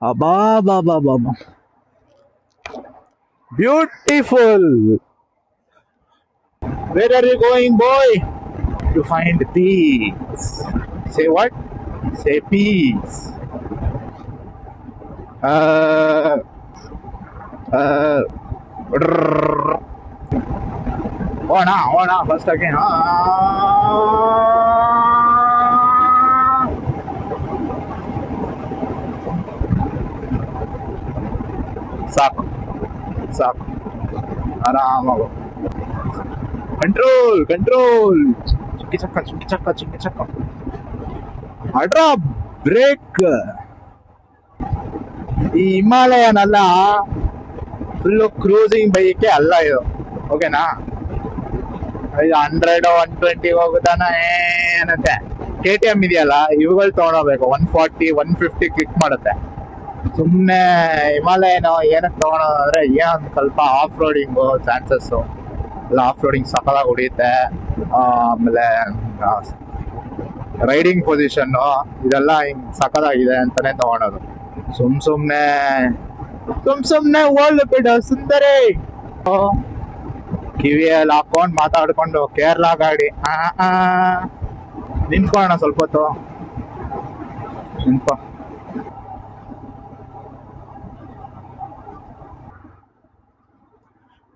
Abba. Beautiful. Where are you going, boy? To find peace. Say what? Say peace. Uh, uh, first again. ಸಾಕು ಸಾಕು ಆರಾಮಾಗು. Control ಚಿಕ್ಕಿ ಚಕ್ಕ ಅಡ್ರಾ break. ಈ ಹಿಮಾಲಯನಲ್ಲ full cruising bike ಅಲ್ಲ ಇದು, ಓಕೆನಾ? ಇದು 100 120 ಹೋಗುತ್ತಾನ ಏನಂತೆ. KTM ಇದೆಯಲ್ಲ, ಇವುಗಳು ತಗೊಂಡೋಗ್ಬೇಕು. 140 150 ಕ್ಲಿಕ್ ಮಾಡುತ್ತೆ. ಸುಮ್ಮನೆ ಹಿಮಾಲಯನ ಏನಕ್ಕೆ ತಗೊಳೋದಂದ್ರೆ ಏನು ಸ್ವಲ್ಪ ಆಫ್ ರೋಡಿಂಗು ಚಾನ್ಸಸ್ಸು ಎಲ್ಲ. ಆಫ್ ರೋಡಿಂಗ್ ಸಕಲಾಗಿ ಹೊಡಿಯುತ್ತೆ. ಆಮೇಲೆ ರೈಡಿಂಗ್ ಪೊಸಿಷನ್ನು ಇದೆಲ್ಲ ಹಿಂಗ್ ಸಕಲಾಗಿದೆ ಅಂತಾನೆ ತಗೊಳೋದು. ಸುಮ್ನೆ ಓಲ್ಡ್ ಬಿಡು ಸುಂದರಿ. ಕಿವಿಯಲ್ಲಿ ಹಾಕೊಂಡು ಮಾತಾಡ್ಕೊಂಡು ಕೇರಳ ಗಾಡಿ ನಿಂತ್ಕೊಳ್ಳೋಣ ಸ್ವಲ್ಪ ಹೊತ್ತು. ನಿಂತ್ಕೊ.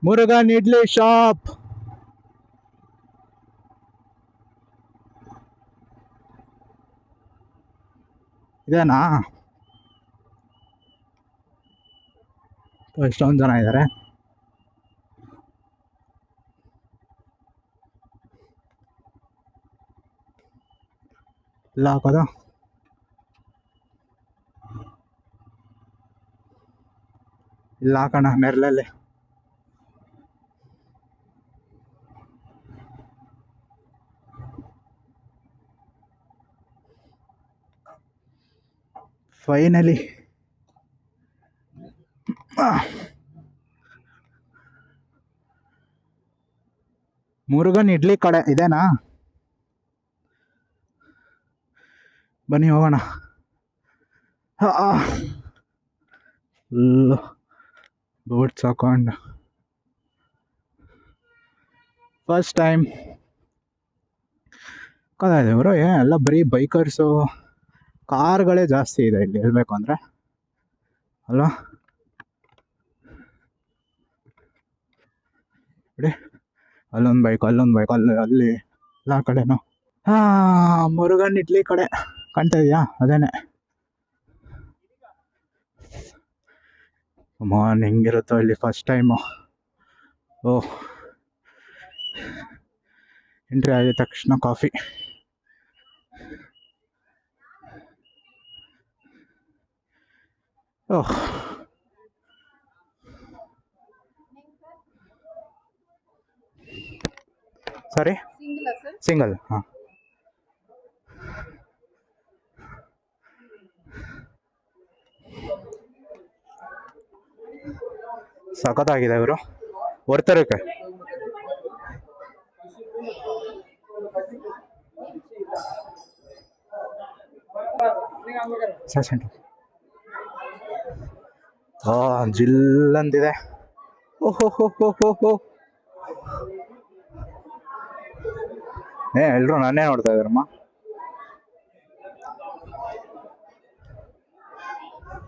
ಮುರುಗನ್ ಇಡ್ಲಿ ಶಾಪ್ ಇದೇನಾ? ಎಷ್ಟೊಂದು ಜನ ಇದ್ದಾರೆ. ಇಲ್ಲ ಹಾಕೋದು. ಇಲ್ಲ ಹಾಕೋಣ ನೆರಳಲ್ಲಿ. ಫೈನಲಿ ಮುರುಗನ್ ಇಡ್ಲಿ ಕಡೆ ಇದೇನಾ? ಬನ್ನಿ ಹೋಗೋಣ. ಫುಲ್ಲು ಬೂಟ್ಸ್ ಹಾಕೊಂಡು ಫಸ್ಟ್ ಟೈಮ್ ಇವರು ಎಲ್ಲ ಬರೀ ಬೈಕರ್ಸು ಕಾರ್ಗಳೇ ಜಾಸ್ತಿ ಇದೆ ಇಲ್ಲಿ ಹೇಳ್ಬೇಕು ಅಂದರೆ ಅಲ್ವಾ? ಬಿಡಿ, ಅಲ್ಲೊಂದು ಬೈಕ್ ಅಲ್ಲಿ ಎಲ್ಲ ಕಡೆನೂ. ಮುರುಗನ್ ಇಡ್ಲಿ ಕಡೆ ಕಾಣ್ತಾ ಇದೆಯಾ? ಅದೇನೆ. ಹೆಂಗಿರುತ್ತೋ ಇಲ್ಲಿ ಫಸ್ಟ್ ಟೈಮು. ಓಹ್, ಎಂಟ್ರಿ ಆಗಿದ ತಕ್ಷಣ ಕಾಫಿ. ಓಹ್, ಸಾರಿ, ಸಿಂಗಲ್. ಹಾಂ, ಸಖತ್ತಾಗಿದೆ ಇವರು ಹೊರ್ತರಕ್ಕೆ. ಜಿಲ್ಲಂದಿದೆ. ಓಹೋ, ಎಲ್ರು ನಾನೇ ನೋಡ್ತಾ ಇದ್ದಾರಮ್ಮ.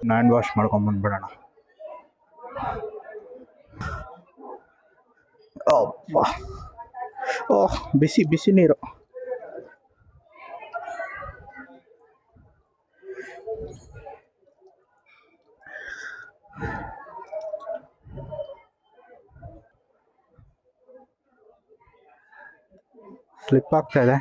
ಹ್ಯಾಂಡ್ ವಾಶ್ ಮಾಡ್ಕೊಂಡ್ ಬಂದ್ಬಿಡೋಣ. ಓಹ್, ಬಿಸಿ ನೀರು. ಸ್ಲಿಪ್ ಆಗ್ತಾ ಇದೆ.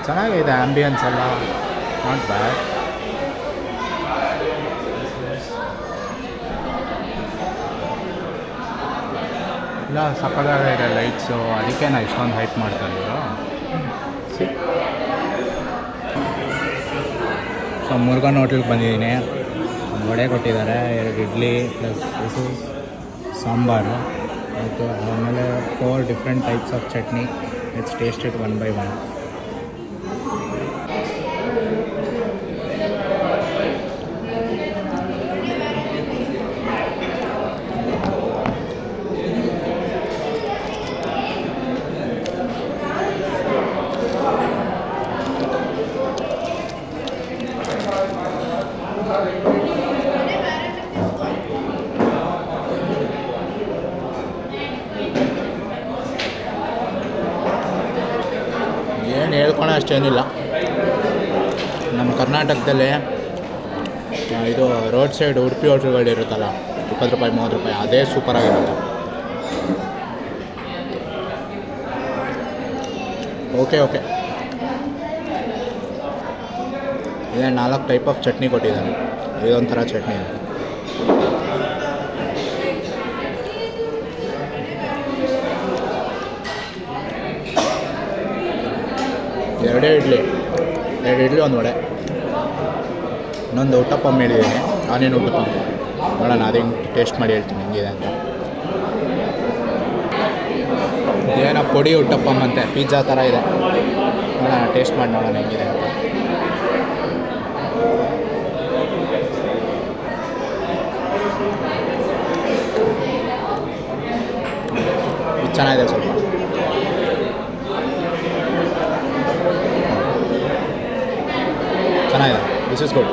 ಚೆನ್ನಾಗಿದೆ ಆಂಬಿಯನ್ಸ್ ಎಲ್ಲ, ನಾಟ್ ಬ್ಯಾಡ್. ಇಲ್ಲ ಸಕ್ಕದಾಗಿದೆ ಲೈಟ್ಸು, ಅದಕ್ಕೆ ನಾ ಇಷ್ಟೊಂದು ಹೈಪ್ ಮಾಡ್ತಾರೆ ಇವರು. ಸೊ ಮುರುಘನ್ ಹೋಟ್ಲಿಗೆ ಬಂದಿದ್ದೀನಿ. ಒಂದು ವಡೆ ಕೊಟ್ಟಿದ್ದಾರೆ, 2 ಇಡ್ಲಿ ಪ್ಲಸ್ ಇದು ಸಾಂಬಾರು ಮತ್ತು ಆಮೇಲೆ 4 different types of chutney. It's taste it 1 by 1. ಏನು ಹೇಳ್ಕೊಳೋ ಅಷ್ಟೇನಿಲ್ಲ. ನಮ್ಮ ಕರ್ನಾಟಕದಲ್ಲಿ ಇದು ರೋಡ್ ಸೈಡ್ ಉಡುಪಿ ಹೋಟ್ಲ್ಗಳಿರುತ್ತಲ್ಲ, 20 ರೂಪಾಯಿ 30 ರೂಪಾಯಿ, ಅದೇ ಸೂಪರಾಗಿರುತ್ತೆ. ಓಕೆ ಇದೇ 4 ಟೈಪ್ ಆಫ್ ಚಟ್ನಿ ಕೊಟ್ಟಿದ್ದಾರೆ. ಇದೊಂಥರ ಚಟ್ನಿ ಅಂತ. ಎರಡೇ ಇಡ್ಲಿ, 2 ಇಡ್ಲಿ 1 ವಡೆ, ಇನ್ನೊಂದು ಉಟ್ಟಪ್ಪ ಹೇಳಿದ್ದೀನಿ, ಆನಿಯನ್ ಉಟ್ಟಪ್ಪ. ನೋಡೋಣ ಅದು ಹೆಂಗೆ ಟೇಸ್ಟ್ ಮಾಡಿ ಹೇಳ್ತೀನಿ ಹೆಂಗಿದೆ ಅಂತ. ಏನೋ ಪುಡಿ ಉಟ್ಟಪ್ಪಮ್ಮ ಅಂತೆ, ಪಿಜ್ಜಾ ಥರ ಇದೆ. ನೋಡೋಣ ಟೇಸ್ಟ್ ಮಾಡಿ ನೋಡೋಣ ಹೆಂಗಿದೆ ಅಂತ. ಇದು ಚೆನ್ನಾಗಿದೆ ಸ್ವಲ್ಪ. ಚೆನ್ನಾಗಿದೆ. This is good.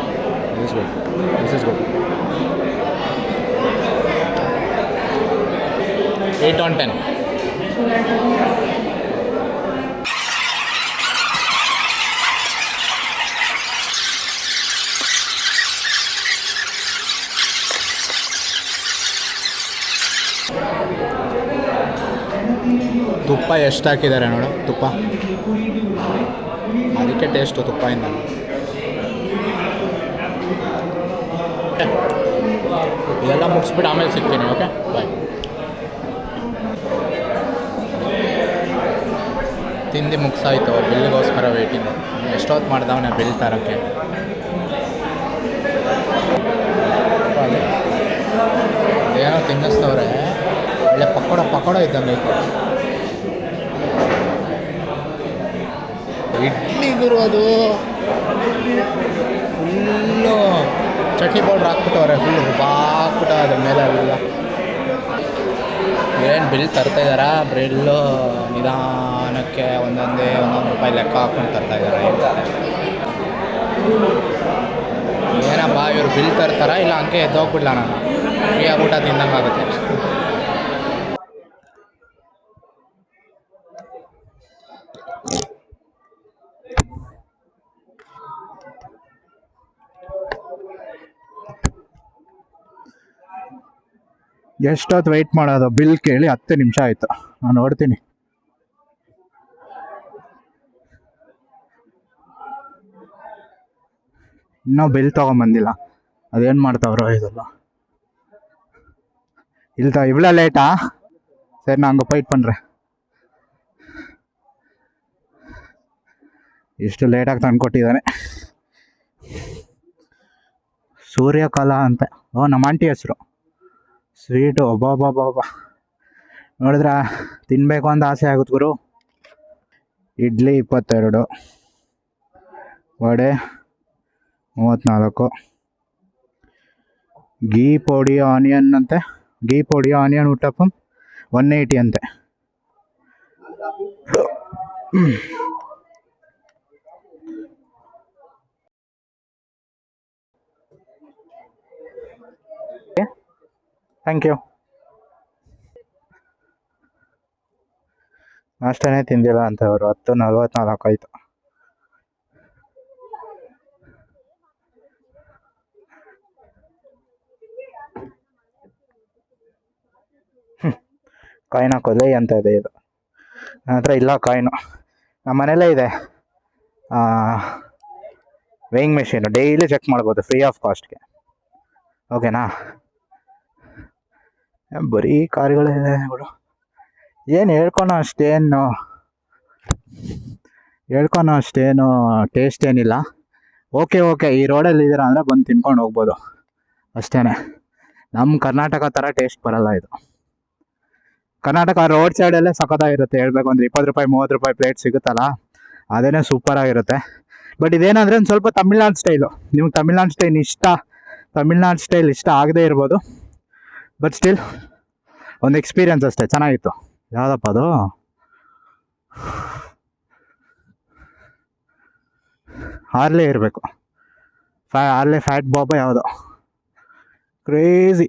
8 on 10. ತುಪ್ಪ ಎಷ್ಟು ಹಾಕಿದ್ದಾರೆ ನೋಡು, ತುಪ್ಪ ಅದಕ್ಕೆ ಟೇಸ್ಟು ತುಪ್ಪದಿಂದ. ಇದೆಲ್ಲ ಮುಗಿಸ್ಬಿಟ್ಟು ಆಮೇಲೆ ಸಿಗ್ತೀನಿ. Okay bye. ತಿಂದು ಮುಗಿಸಾಯ್ತು, ಬಿಲ್ಗೋಸ್ಕರ ವೇಟಿಂಗು. ಎಷ್ಟೊತ್ತು ಮಾಡ್ದವನೇ ಬಿಲ್ ತರೋಕ್ಕೆ. ಏನೋ ತಿನ್ನಿಸ್ತವ್ರೆ, ಒಳ್ಳೆ ಪಕೋಡ ಇದ್ದಂಗೆ ಐತೆ. ಇಡ್ಲಿಗಿರು ಅದು ಫುಲ್ಲು ಚಟ್ನಿ ಪೌಡ್ರ್ ಹಾಕ್ಬಿಟ್ಟವ್ರೆ, ಫುಲ್ ರುಬ್ಬಾಕ್ಬಿಟ್ಟು ಅದ್ರ ಮೇಲೆ ಎಲ್ಲ. ಏನು ಬಿಲ್ ತರ್ತಾಯಿದ್ದಾರಾ? ಬಿಲ್ಲು ನಿಧಾನಕ್ಕೆ ಒಂದೊಂದು ರೂಪಾಯಿ ಲೆಕ್ಕ ಹಾಕ್ಕೊಂಡು ತರ್ತಾಯಿದ್ದಾರೆ. ಏನಪ್ಪ ಇವ್ರು ಬಿಲ್ ತರ್ತಾರ ಇಲ್ಲ ಹಂಗೆ ಎದ್ದೋಗ್ಬಿಡ್ಲ ನಾನು, ಫ್ರೀಯಾಗಿ ಊಟ ತಿಂದಂಗೆ ಆಗುತ್ತೆ. ಎಷ್ಟೊತ್ತು ವೆಯ್ಟ್ ಮಾಡೋದು? ಬಿಲ್ ಕೇಳಿ 10 ನಿಮಿಷ ಆಯಿತು. ನಾನು ನೋಡ್ತೀನಿ. ಇನ್ನೂ ಬಿಲ್ ತೊಗೊಂಬಂದಿಲ್ಲ. ಅದೇನು ಮಾಡ್ತಾವ್ರೋ ಇದೆಲ್ಲ. ಇவ்வளோ லேட்டா? சரி நான் அங்கே போயிட்டு பண்ணுறேன். ಇಷ್ಟು ಲೇಟಾಗಿ ತಂದುಕೊಟ್ಟಿದ್ದಾನೆ. ಸೂರ್ಯಕಲಾ ಅಂತ, ನಮ್ಮ ಆಂಟಿ ಹೆಸರು. ಸ್ವೀಟು ಒಬ್ಬ ನೋಡಿದ್ರೆ ತಿನ್ನಬೇಕು ಅಂತ ಆಸೆ ಆಗುತ್ತೆ ಗುರು. ಇಡ್ಲಿ 22, ವಡೆ 34, ಗೀ ಪೊಡಿ ಆನಿಯನ್ ಅಂತೆ, ಗೀ ಪೊಡಿ ಆನಿಯನ್ ಉಟ್ಟಪ್ಪಂ 180 ಅಂತೆ. Thank you. ನಾಷ್ಟನೇ ತಿಂದಿಲ್ಲ ಅಂತ ಅವರು. 10:44 ಆಯಿತು. ಕಾಯಿನ್ ಹಾಕೋದೇ ಅಂತ ಇದೆ ಇದು. ನನ್ನ ಹತ್ರ ಇಲ್ಲ ಕಾಯಿನು. ನಮ್ಮ ಮನೆಯಲ್ಲೇ ಇದೆ ವೇಯಿಂಗ್ ಮೆಷಿನ್. ಡೈಲಿ ಚೆಕ್ ಮಾಡ್ಬೋದು ಫ್ರೀ ಆಫ್ ಕಾಸ್ಟ್ಗೆ. ಓಕೆನಾ? ಬರೀ ಕಾರ್ಗಳಿದೆ ಬಿಡು. ಏನು ಹೇಳ್ಕೊಳೋ ಅಷ್ಟೇನು ಟೇಸ್ಟ್ ಏನಿಲ್ಲ. ಓಕೆ ಈ ರೋಡಲ್ಲಿ ಇದ್ದೀರಾ ಅಂದರೆ ಬಂದು ತಿನ್ಕೊಂಡು ಹೋಗ್ಬೋದು ಅಷ್ಟೇ. ನಮ್ಮ ಕರ್ನಾಟಕ ಥರ ಟೇಸ್ಟ್ ಬರಲ್ಲ ಇದು. ಕರ್ನಾಟಕ ರೋಡ್ ಸೈಡಲ್ಲೇ ಸಖತ್ತಾಗಿರುತ್ತೆ. ಹೇಳ್ಬೇಕು ಅಂದರೆ 20 ರೂಪಾಯಿ 30 ರೂಪಾಯಿ ಪ್ಲೇಟ್ ಸಿಗುತ್ತಲ್ಲ, ಅದೇನೇ ಸೂಪರಾಗಿರುತ್ತೆ. ಬಟ್ ಇದೇನಂದರೆ ಒಂದು ಸ್ವಲ್ಪ ತಮಿಳ್ನಾಡು ಸ್ಟೈಲು. ನಿಮ್ಗೆ ತಮಿಳ್ನಾಡು ಸ್ಟೈಲ್ ಇಷ್ಟ ಆಗದೇ ಇರ್ಬೋದು. ಬಟ್ ಸ್ಟಿಲ್ ಒಂದು ಎಕ್ಸ್ಪೀರಿಯನ್ಸ್ ಅಷ್ಟೇ, ಚೆನ್ನಾಗಿತ್ತು. ಯಾವುದಪ್ಪ ಅದು? ಹಾರ್ಲೆ ಇರಬೇಕು, ಹಾರ್ಲೆ ಫ್ಯಾಟ್ ಬಾಬಾ ಯಾವುದೋ. ಕ್ರೇಜಿ.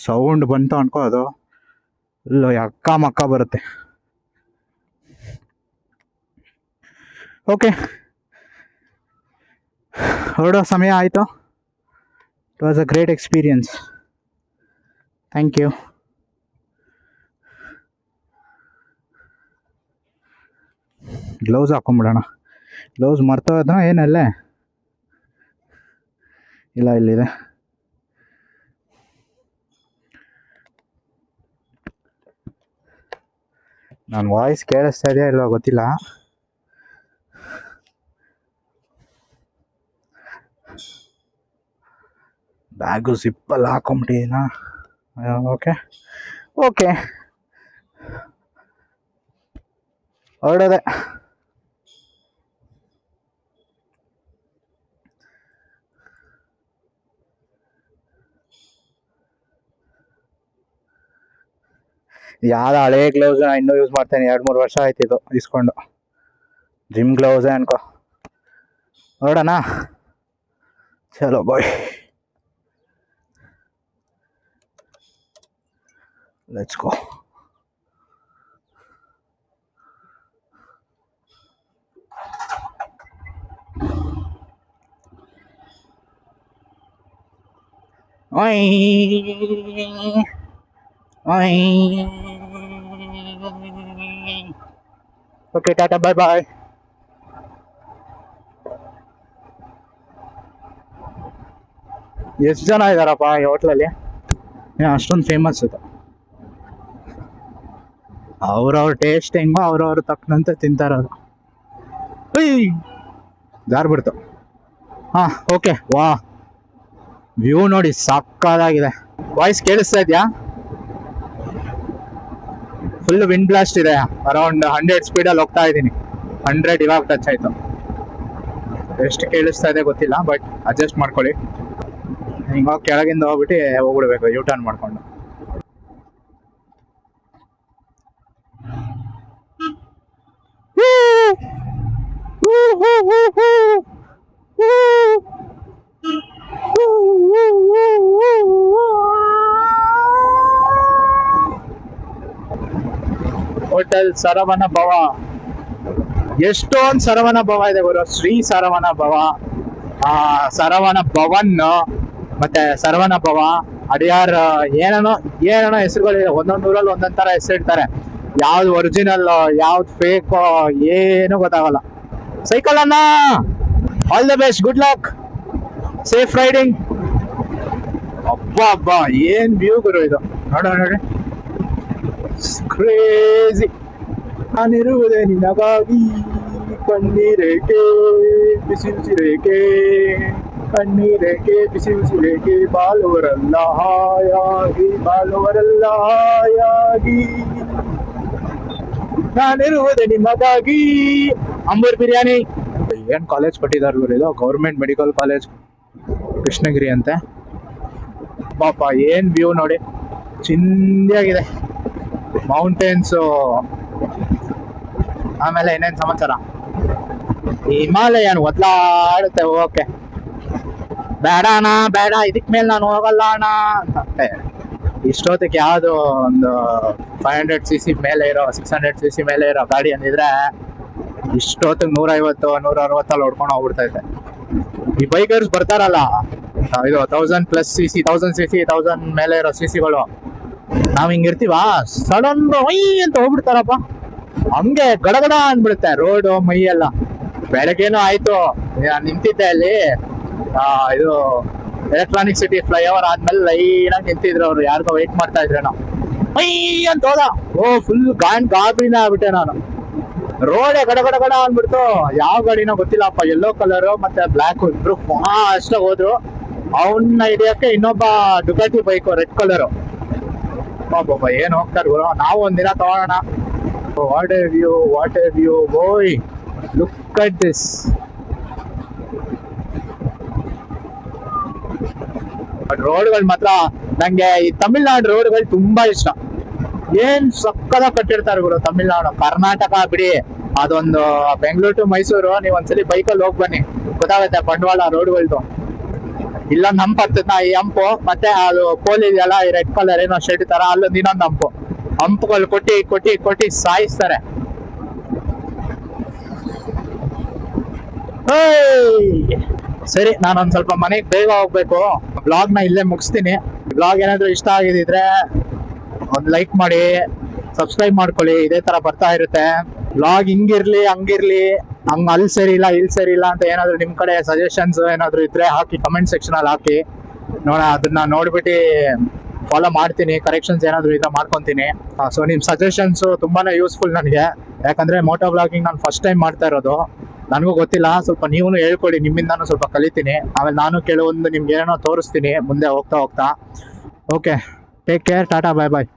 ಸೌಂಡ್ ಬಂತು ಅನ್ಕೋ, ಅದು ಇಲ್ಲ ಅಕ್ಕ ಮಕ್ಕ ಬರುತ್ತೆ. ಓಕೆ, ಹೊರಡೋ ಸಮಯ ಆಯಿತು. It was a great experience. Thank you. Gloves ಹಾಕೊಂಡ್ಬಿಡೋಣ. ಗ್ಲೌಸ್ ಮರ್ತೋದ್ನ ಏನಲ್ಲೇ? ಇಲ್ಲ, ಇಲ್ಲಿದೆ. ನನ್ನ ವಾಯ್ಸ್ ಕೇಳಿಸ್ತಾ ಇದೆಯಾ ಇಲ್ವಾ ಗೊತ್ತಿಲ್ಲ. ಬ್ಯಾಗು ಜಿಪ್ಪಲ್ಲಿ ಹಾಕೊಂಬಿಟ್ಟಿದ್ದೀನ. ಓಕೆ ಹೊರಡೋದೆ. ಯಾವ್ದು ಹಳೇ ಗ್ಲೌಸ್ ಇನ್ನೂ ಯೂಸ್ ಮಾಡ್ತೇನೆ. 2-3 ವರ್ಷ ಆಯ್ತಿದ್ದು ಇಸ್ಕೊಂಡು. ಜಿಮ್ ಗ್ಲೌಸೇ ಅನ್ಕೋ. ಹೊರಡೋಣ, ಚಲೋ bye. Let's go. Okay, tata, bye bye. ಎಷ್ಟು ಜನ ಇದ್ದಾರಪ್ಪ ಈ ಹೋಟ್ಲಲ್ಲಿ? ಅಷ್ಟೊಂದು ಫೇಮಸ್ ಇದು. ಅವ್ರವ್ರ ಟೇಸ್ಟ್ ಹೆಂಗೋ ಅವ್ರವ್ರ ತಕ್ಕನಂತೆ ತಿಂತಾರದು. ಜಾರ್ಬಿಡ್ತು. ಹಾಂ, ಓಕೆ. ವಾ, ವ್ಯೂ ನೋಡಿ ಸಕ್ಕತ್ತಾಗಿದೆ. ವಾಯ್ಸ್ ಕೇಳಿಸ್ತಾ ಇದೆಯಾ? ಫುಲ್ ವಿಂಡ್ ಬ್ಲಾಸ್ಟ್ ಇದೆ. ಅರೌಂಡ್ 100 ಸ್ಪೀಡಲ್ಲಿ ಹೋಗ್ತಾ ಇದ್ದೀನಿ. 100 ಇವಾಗ ಟಚ್ ಆಯಿತು. ಎಷ್ಟು ಕೇಳಿಸ್ತಾ ಇದೆ ಗೊತ್ತಿಲ್ಲ, ಬಟ್ ಅಡ್ಜಸ್ಟ್ ಮಾಡ್ಕೊಳ್ಳಿ. ಹಿಂಗೋಗಿ ಕೆಳಗಿಂದ ಹೋಗ್ಬಿಟ್ಟು ಹೋಗ್ಬಿಡ್ಬೇಕು, ಯೂ ಟರ್ನ್ ಮಾಡ್ಕೊಂಡು. ಹೋಟೆಲ್ ಸರವಣ ಭವ. ಎಷ್ಟೊಂದು ಸರವಣ ಭವ ಇದೆ ಗುರು. ಶ್ರೀ ಸರವಣ ಭವ, ಸರವಣ ಭವನ್, ಮತ್ತೆ ಸರವಣ ಭವ, ಅಡಿಯಾರ್, ಏನೇನೋ ಹೆಸರುಗಳಿದೆ. ಒಂದೊಂದು ಊರಲ್ಲಿ ಒಂದೊಂದ್ ತರ ಹೆಸರಿಡ್ತಾರೆ. ಯಾವ್ದು ಒರಿಜಿನಲ್ ಯಾವ್ದು ಫೇಕ್ ಏನು ಗೊತ್ತಾಗಲ್ಲ. ಸೈಕಲ್ ಅಣ್ಣ, all the best, good luck, safe riding. ಅಬ್ಬಾ ಏನ್ ವ್ಯೂ ಗುರು ಇದು. ನೋಡಿ, ಕ್ರೇಜಿ. ನಾನಿರುವುದೇ ನಿನಗಾಗಿ, ಕಣ್ಣೀರೇಕೆ ಬಿಸಿ ಉಸಿರೇಕೆ, ಕಣ್ಣೀರೇಕೆ ಬಿಸಿ ಉಸಿರೇಕೆ, ಬಾಳುವರೆಲ್ಲ ಹಾಯಾಗಿ, ನಾನಿರುವುದೇ ನಿಮಗಾಗಿ. ಅಂಬೂರ್ ಬಿರಿಯಾನಿ. ಏನ್ ಕಾಲೇಜ್ ಕಟ್ಟಿದಾರ ಗುರು ಇದು? ಗೌರ್ಮೆಂಟ್ ಮೆಡಿಕಲ್ ಕಾಲೇಜ್ ಕೃಷ್ಣಗಿರಿ ಅಂತೆ. ಪಾಪ ಏನ್ ವ್ಯೂ ನೋಡಿ, ಚಿಂದಿಯಾಗಿದೆ. ಮೌಂಟೇನ್ಸು. ಆಮೇಲೆ ಏನೇನ್ ಸಮಾಚಾರ? ಹಿಮಾಲಯನ್ ಒದ್ಲಾಡುತ್ತೆ. ಓಕೆ, ಬೇಡ ಅಣ್ಣ, ಬೇಡ, ಇದಕ್ ಮೇಲೆ ನಾನು ಹೋಗಲ್ಲ ಅಣ್ಣ ಅಂತ. ಇಷ್ಟೊತ್ತಿಗೆ ಯಾವ್ದು ಒಂದು 500cc ಮೇಲೆ ಇರೋ, 600cc ಮೇಲೆ ಇರೋ ಗಾಡಿ ಅಂದಿದ್ರೆ ಇಷ್ಟೊತ್ತಿಗೆ 150 160 ಹೊಡ್ಕೊಂಡು ಹೋಗ್ಬಿಡ್ತೈತೆ. ಈ ಬೈಕರ್ಸ್ ಬರ್ತಾರಲ್ಲ, ಇದು 1000+ cc 1000cc 1000 ಮೇಲೆ ಇರೋ ಸಿಸಿಗಳು, ನಾವ್ ಹಿಂಗಿರ್ತೀವ, ಸಡನ್ ಅಂತ ಹೋಗ್ಬಿಡ್ತಾರಪ್ಪ. ಹಂಗೆ ಗಡಗಡ ಅಂದ್ಬಿಡುತ್ತೆ ರೋಡು ಮೈಯೆಲ್ಲ. ಬೆಳಗ್ಗೆನೂ ಆಯ್ತು, ನಿಂತಿದ್ದೆ ಅಲ್ಲಿ, ಇದು ಎಲೆಕ್ಟ್ರಾನಿಕ್ ಸಿಟಿ ಫ್ಲೈಓವರ್ ಆದ್ಮೇಲೆ ಲೈನ್ ಆಗಿ ನಿಂತಿದ್ರು ಅವ್ರು, ಯಾರಿಗೋ ವೆಯ್ಟ್ ಮಾಡ್ತಾ ಇದ್ರೇನೋ. ಅಂತ ಹೋದ. ಫುಲ್ ಗಾಬರಿನ ಆಗ್ಬಿಟ್ಟೆ ನಾನು. ರೋಡೇ ಗಡ ಗಡ ಗಡ ಅಂದ್ಬಿಡ್ತು. ಯಾವ ಗಾಡಿನೋ ಗೊತ್ತಿಲ್ಲಪ್ಪ, ಯೆಲ್ಲೋ ಕಲರ್ ಮತ್ತೆ ಬ್ಲಾಕ್ ಇಬ್ರು ಫಾಸ್ಟ್ ಆಗಿ ಹೋದ್ರು. ಅವನ್ನ ಹಿಡಿಯಕ್ಕೆ ಇನ್ನೊಬ್ಬ ಡುಕಾಟಿ ಬೈಕ್ ರೆಡ್ ಕಲರ್. ಬಾಬಾ ಏನ್ ಹೋಗ್ತಾರೆ ಗುರು, ನಾವು ಒಂದಿನ ತಗೋಣ. What a view boy, look at this. ರೋಡ್ಗಳು ಮಾತ್ರ ನಂಗೆ ಈ ತಮಿಳ್ನಾಡು ರೋಡ್ಗಳು ತುಂಬಾ ಇಷ್ಟ. ಏನ್ ಸಕ್ಕದಾಗ ಕಟ್ಟಿರ್ತಾರೆ ಗುರು ತಮಿಳ್ನಾಡು. ಕರ್ನಾಟಕ ಬಿಡಿ, ಅದೊಂದು ಬೆಂಗಳೂರು ಟು ಮೈಸೂರು ನೀವ್ ಒಂದ್ಸಲಿ ಬೈಕಲ್ಲಿ ಹೋಗಿ ಬನ್ನಿ, ಗೊತ್ತಾಗುತ್ತೆ ಬಂಡವಾಳ ರೋಡ್ಗಳದು. ಇಲ್ಲೊಂದು ಹಂಪ್ ಹತ್ತದ, ಈ ಹಂಪು ಮತ್ತೆ ಅದು ಪೋಲ್ ಇದೆಯಲ್ಲ, ಈ ರೆಡ್ ಕಲರ್ ಏನೋ ಶೆಡ್ ತರ, ಅಲ್ಲೊಂದು ಇನ್ನೊಂದು ಹಂಪ್ಗಳು ಕೊಟ್ಟಿ ಕೊಟ್ಟಿ ಕೊಟ್ಟಿ ಸಾಯಿಸ್ತಾರೆ. ಸರಿ, ನಾನೊಂದ್ ಸ್ವಲ್ಪ ಮನೆಗೆ ಬೇಗ ಹೋಗ್ಬೇಕು. ಬ್ಲಾಗ್ ನ ಇಲ್ಲೇ ಮುಗಿಸ್ತೀನಿ. ಬ್ಲಾಗ್ ಏನಾದ್ರು ಇಷ್ಟ ಆಗಿದ್ರೆ ಒಂದ್ ಲೈಕ್ ಮಾಡಿ, ಸಬ್ಸ್ಕ್ರೈಬ್ ಮಾಡ್ಕೊಳ್ಳಿ. ಇದೇ ತರ ಬರ್ತಾ ಇರುತ್ತೆ ಬ್ಲಾಗ್. ಹಿಂಗಿರ್ಲಿ ಹಂಗಿರ್ಲಿ, ಅಲ್ಲಿ ಸರಿ ಇಲ್ಲ ಇಲ್ಲಿ ಸರಿ ಇಲ್ಲ ಅಂತ ಏನಾದ್ರು ನಿಮ್ ಕಡೆ ಸಜೆಷನ್ಸ್ ಏನಾದ್ರು ಇದ್ರೆ ಹಾಕಿ, ಕಮೆಂಟ್ ಸೆಕ್ಷನ್ ಅಲ್ಲಿ ಹಾಕಿ ನೋಡ. ಅದನ್ನ ನೋಡ್ಬಿಟ್ಟು ಫಾಲೋ ಮಾಡ್ತೀನಿ, ಕರೆಕ್ಷನ್ಸ್ ಏನಾದ್ರು ಇದ್ರೆ ಮಾಡ್ಕೊಂತೀನಿ. ಸೊ ನಿಮ್ ಸಜೆಷನ್ಸ್ ತುಂಬಾನೇ ಯೂಸ್ಫುಲ್ ನನಗೆ, ಯಾಕಂದ್ರೆ ಮೋಟೋ ಬ್ಲಾಗಿಂಗ್ ನಾನು ಫಸ್ಟ್ ಟೈಮ್ ಮಾಡ್ತಾ ಇರೋದು, ನನಗೂ ಗೊತ್ತಿಲ್ಲ. ಸ್ವಲ್ಪ ನೀವು ಹೇಳ್ಕೊಡಿ, ನಿಮ್ಮಿಂದಾನು ಸ್ವಲ್ಪ ಕಲಿತೀನಿ. ಆಮೇಲೆ ನಾನು ಕೆಲವೊಂದು ನಿಮ್ಗೆ ಏನೋ ತೋರಿಸ್ತೀನಿ ಮುಂದೆ ಹೋಗ್ತಾ ಹೋಗ್ತಾ. Okay, take care, Tata, bye ಬಾಯ್.